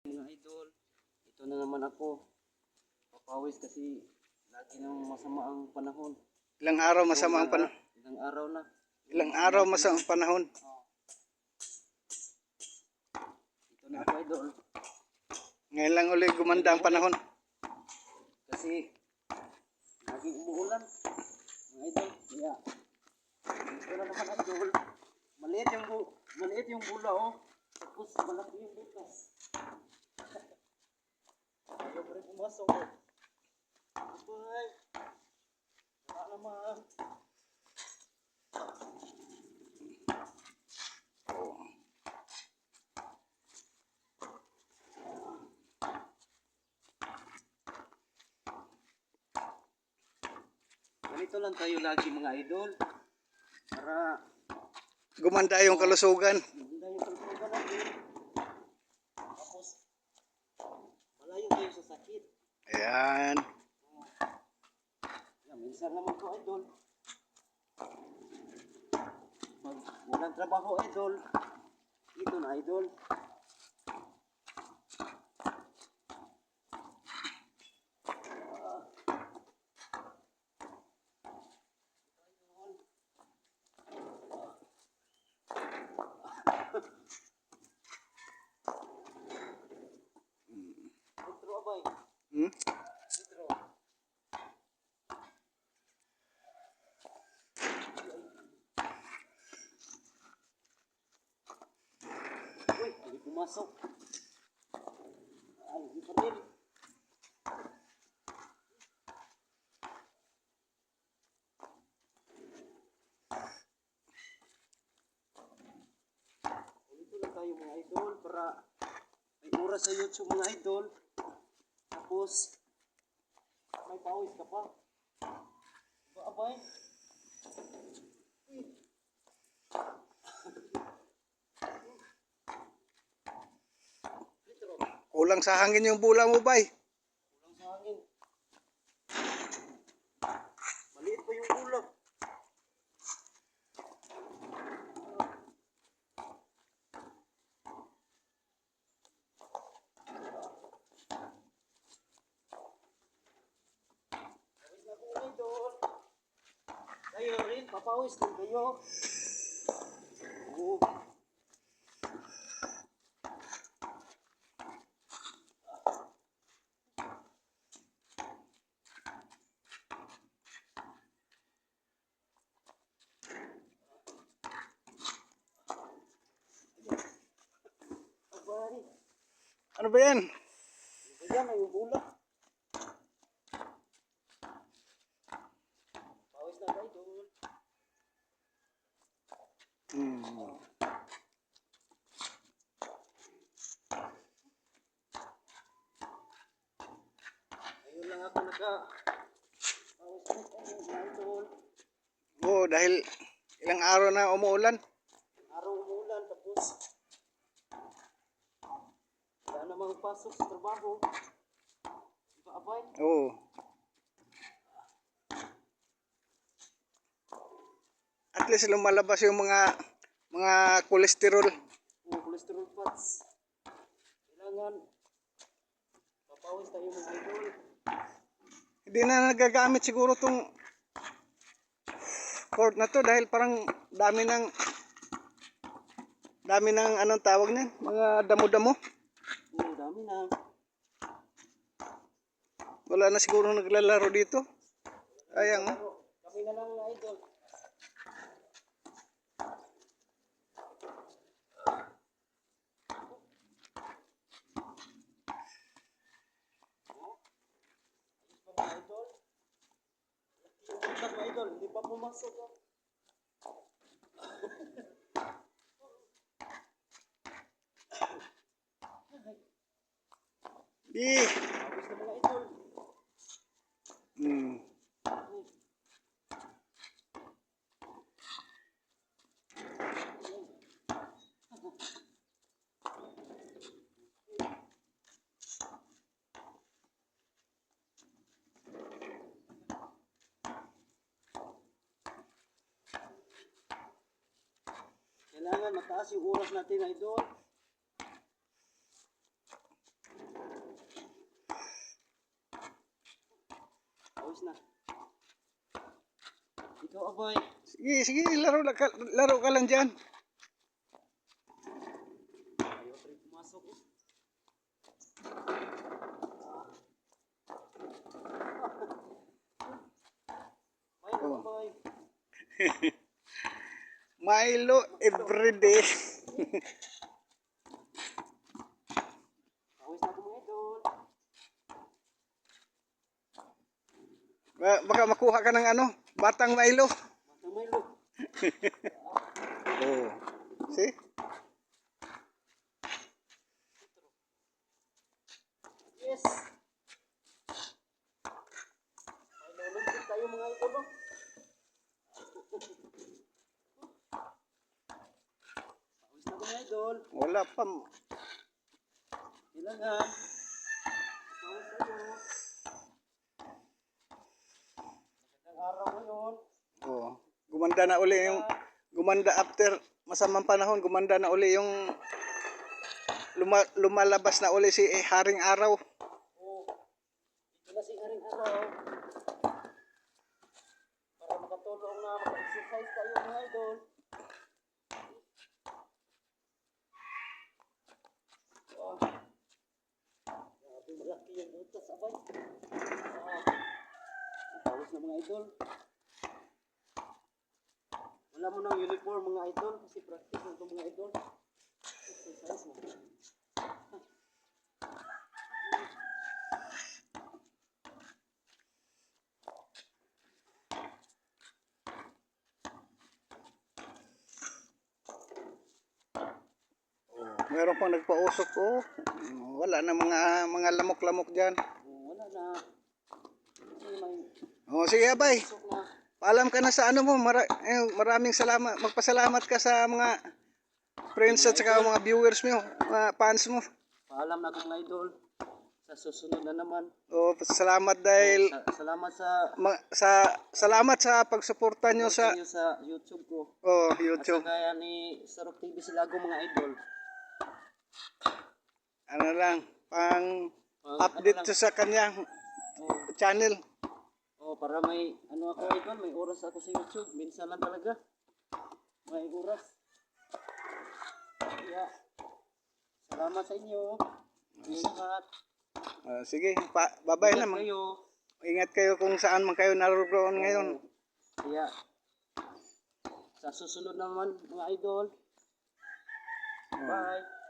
Mga idol, ito na naman ako. Papawis kasi lagi nang masama ang panahon. Ilang araw masama ang panahon? Ilang araw na. Ilang araw masama ang panahon? Ito na ako idol. Ngayon lang ulit gumanda ang panahon. Kasi laging umuulan. Mga idol, kaya ito na naman idol. Maliit yung bula oh. Tapos malaki yung butas. Ayaw pa rin pumasok oh. Bye. Wala naman. Ganito lang tayo lagi mga idol. Para Gumanda yung kalusugan. ganda yung kalkulan natin. Tapos malayo tayo sa sakit. Ayan. Yan, minsan naman to idol. Pag walang trabaho idol, ito na idol. Intro abay. Intro. Uy, hindi pumasok. Ay, hindi pa rin. Dito lang tayo mga idol para may oras sa YouTube mga idol. Tapos may pawis ka pa. Ba abay? Litro. Kulang sa hangin yung bula mo, bay. Kulang sa hangin. Maliit pa yung ulam. Pawis na po mga idol. Kayo rin, papawis din kayo. Oo. Abay. Ano ba yan? Ayan, may ubula. Pawis na ba idol? Ayun lang ako pawis na idol. Oo, dahil ilang araw na umuulan. Araw umulan tapos wala namang pasok sa trabaho. Diba abay? Oo. At least lumalabas yung mga kolesterol. Cholesterol fats. Kailangan papawis tayo mga idol. Hindi na nagagamit siguro tong cord na to dahil parang dami ng anong tawag niyan, mga damo-damo. Oo, dami na. Wala na siguro naglalaro dito. Ayan. Pero kami na lang mga idol. Ayos pa mga idol. Yung butas mga idol, hindi pa pumasok. Oh. Eh. Tapos na mga idol. Hmm. Kailangan mataas yung oras natin idol. pawis na. Ikaw, Aboy. Sige, sige, laro ka lang dyan. Ayaw pa rin pumasok. May Oh. Aboy. Milo everyday. Pawis na mga idol. Baka makuha ka ng ano, batang Milo. Matang Milo. Oh. See? Yes. May lulunod tayo mga idol. No? Pawis na mga idol. Wala pa. Kailangan. Pawis tayo. Magandang araw ngayon. Oh. Gumanda after masamang panahon, gumanda na uli yung lumalabas na uli si Haring Araw. Oh, ito na si Haring Araw. Para makatulong na maka-exercise tayo mga idol. Oh. Grabe, malaki yung butas, abay. Pawis na mga idol. Wala mo ng uniform mga idol kasi practice na ito mga idol. Exercise mo. Meron pang nagpausok oh. Wala na mga lamok-lamok diyan. Oh, wala na. Kasi may Oh, sige abay. usok na. Paalam ka na sa ano mo. Maraming salamat. Magpasalamat ka sa mga friends at saka mga viewers mo, mga fans mo. Paalam na akong idol. Sa susunod na naman. Oh, salamat dahil Salamat salamat sa pagsuporta nyo sa inyo sa YouTube ko. YouTube. At kaya ni Sarok TV Silago mga idol. Ano lang, pang update Ano lang. sa kanyang Oh, channel. para may ano ako idol, may oras ako sa YouTube. Minsan lang talaga. May oras. Kaya salamat sa inyo. Ingat. Sige, bye-bye Ingat na. kayo. Ingat kayo kung saan man kayo naroon ngayon. Kaya sa susunod naman mga idol. Bye.